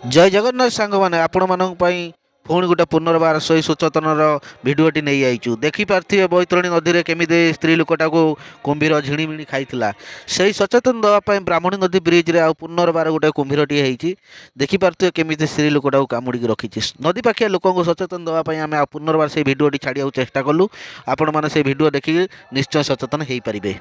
जय जगन्नाथ सांग मैंने आपण मानक पुणी गोटे पुनर्बार सही सचेतन भिडटी नहीं आईचु देखिपारे बैतरणी नदी में केमी स्त्री लोकटा को कुंभीर झिणिमिणी खाई से सचेतन देवाई ब्राह्मणी नदी ब्रिज रे पुनर्बार गोटे कुंभीरटी होती देखिपारे केमी स्त्री लोकटा को कामुड़ी रखी नदी पाखिया लोक सचेतन देवाई आम पुनर्बार से भिडटी छाड़ा चेष्टा कलु आपण मैंने भिड देखिए निश्चय सचेतन हो पारे।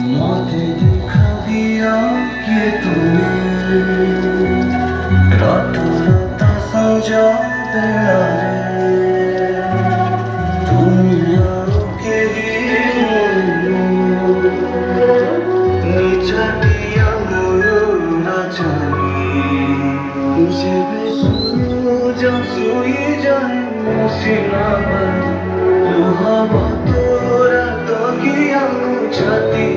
मौतें दिखा दिया कि तूने रातों रात समझा दिया रे दुनिया के निचटिया ना चाहिए मुझे भी सूझा सोई जाए सीना पर लोहा तोरा तो किया छाती